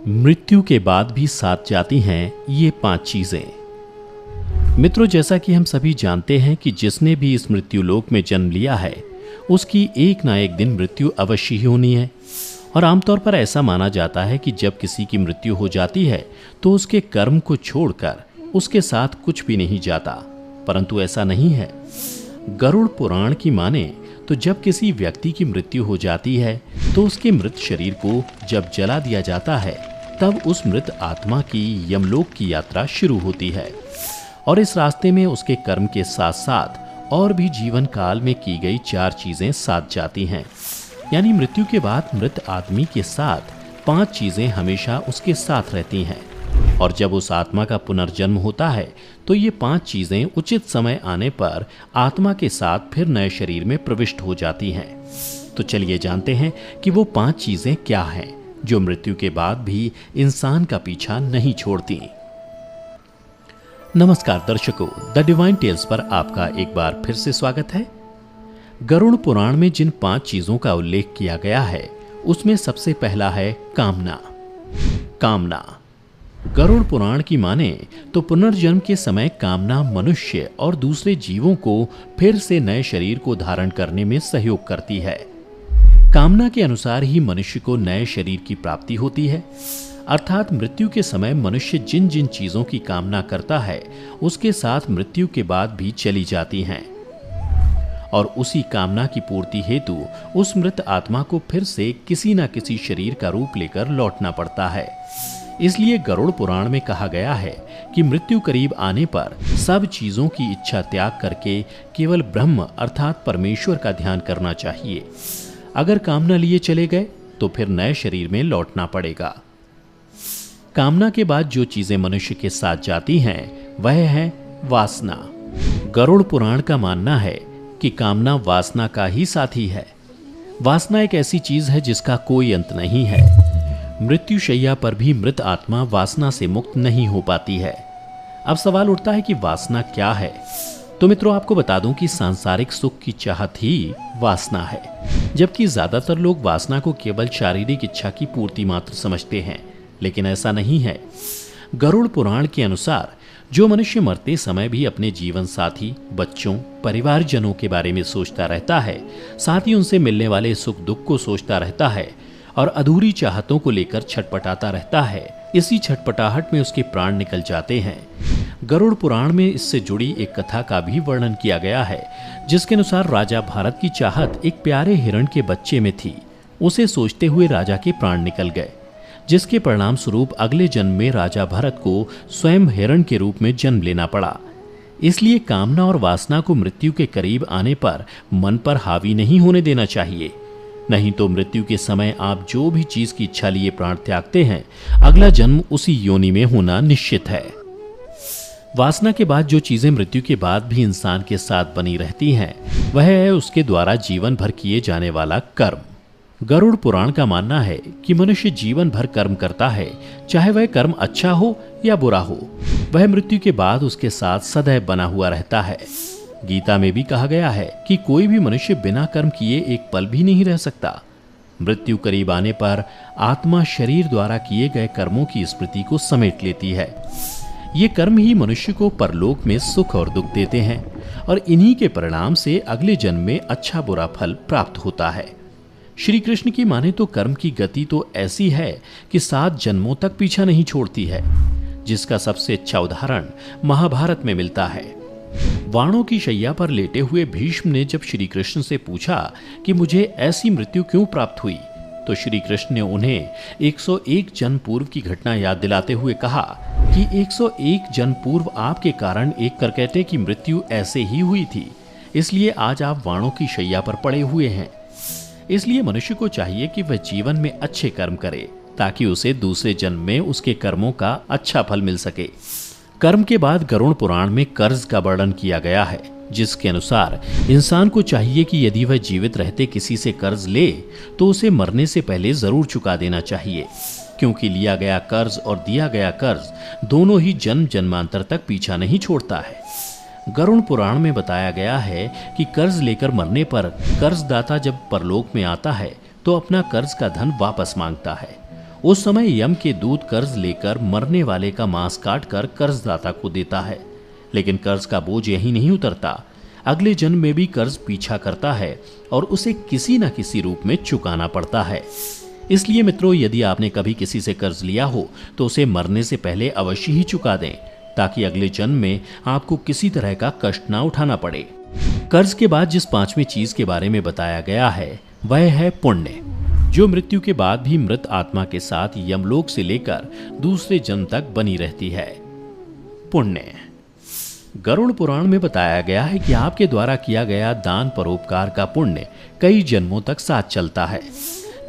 मृत्यु के बाद भी साथ जाती हैं ये 5 चीजें। मित्रों, जैसा कि हम सभी जानते हैं कि जिसने भी इस मृत्यु लोक में जन्म लिया है उसकी एक ना एक दिन मृत्यु अवश्य ही होनी है। और आमतौर पर ऐसा माना जाता है कि जब किसी की मृत्यु हो जाती है तो उसके कर्म को छोड़कर उसके साथ कुछ भी नहीं जाता, परंतु ऐसा नहीं है। गरुड़ पुराण की माने तो जब किसी व्यक्ति की मृत्यु हो जाती है तो उसके मृत शरीर को जब जला दिया जाता है तब उस मृत आत्मा की यमलोक की यात्रा शुरू होती है। और इस रास्ते में उसके कर्म के साथ साथ और भी जीवन काल में की गई 4 चीजें साथ जाती हैं। यानी मृत्यु के बाद मृत आदमी के साथ 5 चीजें हमेशा उसके साथ रहती हैं। और जब उस आत्मा का पुनर्जन्म होता है तो ये 5 चीजें उचित समय आने पर आत्मा के साथ फिर नए शरीर में प्रविष्ट हो जाती हैं। तो चलिए जानते हैं कि वो 5 चीजें क्या हैं जो मृत्यु के बाद भी इंसान का पीछा नहीं छोड़ती। नमस्कार दर्शकों, द डिवाइन टेल्स पर आपका एक बार फिर से स्वागत है। गरुड़ पुराण में जिन 5 चीजों का उल्लेख किया गया है उसमें सबसे पहला है कामना। कामना गरुड़ पुराण की माने तो पुनर्जन्म के समय कामना मनुष्य और दूसरे जीवों को फिर से नए शरीर को धारण करने में सहयोग करती है। कामना के अनुसार ही मनुष्य को नए शरीर की प्राप्ति होती है। अर्थात मृत्यु के समय मनुष्य जिन जिन चीजों की कामना करता है उसके साथ मृत्यु के बाद भी चली जाती हैं और उसी कामना की पूर्ति हेतु उस मृत आत्मा को फिर से किसी न किसी शरीर का रूप लेकर लौटना पड़ता है। इसलिए गरुड़ पुराण में कहा गया है कि मृत्यु करीब आने पर सब चीजों की इच्छा त्याग करके केवल ब्रह्म अर्थात परमेश्वर का ध्यान करना चाहिए। अगर कामना लिए चले गए तो फिर नए शरीर में लौटना पड़ेगा। कामना के बाद जो चीजें मनुष्य के साथ जाती हैं वह है वासना। गरुड़ पुराण का मानना है कि कामना वासना का ही साथी है। वासना एक ऐसी चीज है जिसका कोई अंत नहीं है। मृत्यु शैया पर भी मृत आत्मा वासना से मुक्त नहीं हो पाती है। अब सवाल उठता है कि वासना क्या है। तो मित्रों, आपको बता दूं कि सांसारिक सुख की चाहत ही वासना है, जबकि ज्यादातर लोग वासना को केवल शारीरिक इच्छा की पूर्ति मात्र समझते हैं, लेकिन ऐसा नहीं है। गरुड़ पुराण के अनुसार जो मनुष्य मरते समय भी अपने जीवन साथी, बच्चों, परिवारजनों के बारे में सोचता रहता है, साथ ही उनसे मिलने वाले सुख दुख को सोचता रहता है और अधूरी चाहतों को लेकर छटपटाता रहता है, इसी छटपटाहट में उसके प्राण निकल जाते हैं। गरुड़ पुराण में इससे जुड़ी एक कथा का भी वर्णन किया गया है, जिसके अनुसार राजा भारत की चाहत एक प्यारे हिरण के बच्चे में थी। उसे सोचते हुए राजा के प्राण निकल गए, जिसके परिणाम स्वरूप अगले जन्म में राजा भरत को स्वयं हिरण के रूप में जन्म लेना पड़ा। इसलिए कामना और वासना को मृत्यु के करीब आने पर मन पर हावी नहीं होने देना चाहिए, नहीं तो मृत्यु के समय आप जो भी चीज की इच्छा लिए प्राण त्यागते हैं, अगला जन्म उसी योनि में होना निश्चित है। वासना के बाद जो चीजें मृत्यु के बाद भी इंसान के साथ बनी रहती हैं, वह है उसके द्वारा जीवन भर किए जाने वाला कर्म। गरुड़ पुराण का मानना है कि मनुष्य जीवन भर कर्म करता है, चाहे वह कर्म अच्छा हो या बुरा हो, वह मृत्यु के बाद उसके साथ सदैव बना हुआ रहता है। गीता में भी कहा गया है कि कोई भी मनुष्य बिना कर्म किए एक पल भी नहीं रह सकता। मृत्यु करीब आने पर आत्मा शरीर द्वारा किए गए कर्मों की स्मृति को समेट लेती है। ये कर्म ही मनुष्य को परलोक में सुख और दुख देते हैं और इन्हीं के परिणाम से अगले जन्म में अच्छा बुरा फल प्राप्त होता है। श्री कृष्ण की माने तो कर्म की गति तो ऐसी है कि 7 जन्मों तक पीछा नहीं छोड़ती है, जिसका सबसे अच्छा उदाहरण महाभारत में मिलता है। वाणों की शैया पर लेटे हुए भीष्म ने जब श्री कृष्ण से पूछा कि मुझे ऐसी मृत्यु क्यों प्राप्त हुई, तो श्री कृष्ण ने उन्हें 101 जन्म पूर्व की घटना याद दिलाते हुए कहा कि 101 जन्म पूर्व आपके कारण एक करकैटे की मृत्यु ऐसे ही हुई थी, इसलिए आज आप वाणों की शैया पर पड़े हुए हैं। इसलिए मनुष्य को चाहिए कि वह जीवन में अच्छे कर्म करे, ताकि उसे दूसरे जन्म में उसके कर्मों का अच्छा फल मिल सके। कर्म के बाद गरुड़ पुराण में कर्ज का वर्णन किया गया है, जिसके अनुसार इंसान को चाहिए कि यदि वह जीवित रहते किसी से कर्ज ले तो उसे मरने से पहले जरूर चुका देना चाहिए, क्योंकि लिया गया कर्ज और दिया गया कर्ज दोनों ही जन्म जन्मांतर तक पीछा नहीं छोड़ता है। गरुड़ पुराण में बताया गया है कि कर्ज लेकर मरने पर कर्जदाता जब परलोक में आता है तो अपना कर्ज का धन वापस मांगता है। उस समय यम के दूत कर्ज लेकर मरने वाले का मांस काटकर कर्जदाता को देता है, लेकिन कर्ज का बोझ यही नहीं उतरता। अगले जन्म में भी कर्ज पीछा करता है और उसे किसी न किसी रूप में चुकाना पड़ता है। इसलिए मित्रों, यदि आपने कभी किसी से कर्ज लिया हो तो उसे मरने से पहले अवश्य ही चुका दें, ताकि अगले जन्म में आपको किसी तरह का कष्ट ना उठाना पड़े। कर्ज के बाद जिस पांचवी चीज के बारे में बताया गया है वह है पुण्य, जो मृत्यु के बाद भी मृत आत्मा के साथ यमलोक से लेकर दूसरे जन्म तक बनी रहती है। पुण्य। गरुड़ पुराण में बताया गया है कि आपके द्वारा किया गया दान परोपकार का पुण्य कई जन्मों तक साथ चलता है।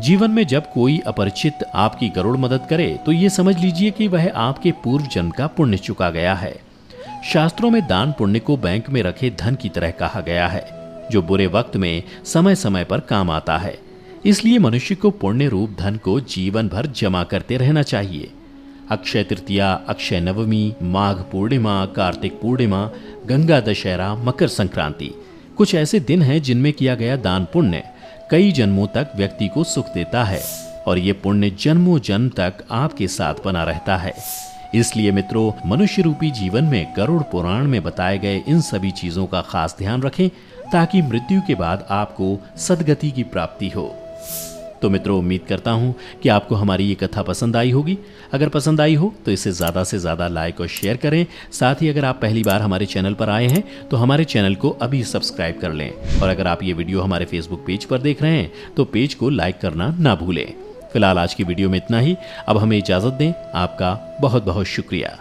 जीवन में जब कोई अपरिचित आपकी गरुड़ मदद करे तो ये समझ लीजिए कि वह आपके पूर्व जन्म का पुण्य चुका गया है। शास्त्रों में दान पुण्य को बैंक में रखे धन की तरह कहा गया है, जो बुरे वक्त में समय समय पर काम आता है। इसलिए मनुष्य को पुण्य रूप धन को जीवन भर जमा करते रहना चाहिए। अक्षय तृतीया, अक्षय नवमी, माघ पूर्णिमा, कार्तिक पूर्णिमा, गंगा दशहरा, मकर संक्रांति कुछ ऐसे दिन हैं जिनमें किया गया दान पुण्य कई जन्मों तक व्यक्ति को सुख देता है और ये पुण्य जन्मों जन्म तक आपके साथ बना रहता है। इसलिए मित्रों, मनुष्य रूपी जीवन में गरुड़ पुराण में बताए गए इन सभी चीजों का खास ध्यान रखें, ताकि मृत्यु के बाद आपको सद्गति की प्राप्ति हो। तो मित्रों, उम्मीद करता हूं कि आपको हमारी ये कथा पसंद आई होगी। अगर पसंद आई हो तो इसे ज़्यादा से ज़्यादा लाइक और शेयर करें। साथ ही अगर आप पहली बार हमारे चैनल पर आए हैं तो हमारे चैनल को अभी सब्सक्राइब कर लें, और अगर आप ये वीडियो हमारे फेसबुक पेज पर देख रहे हैं तो पेज को लाइक करना ना भूलें। फिलहाल आज की वीडियो में इतना ही। अब हमें इजाज़त दें। आपका बहुत बहुत शुक्रिया।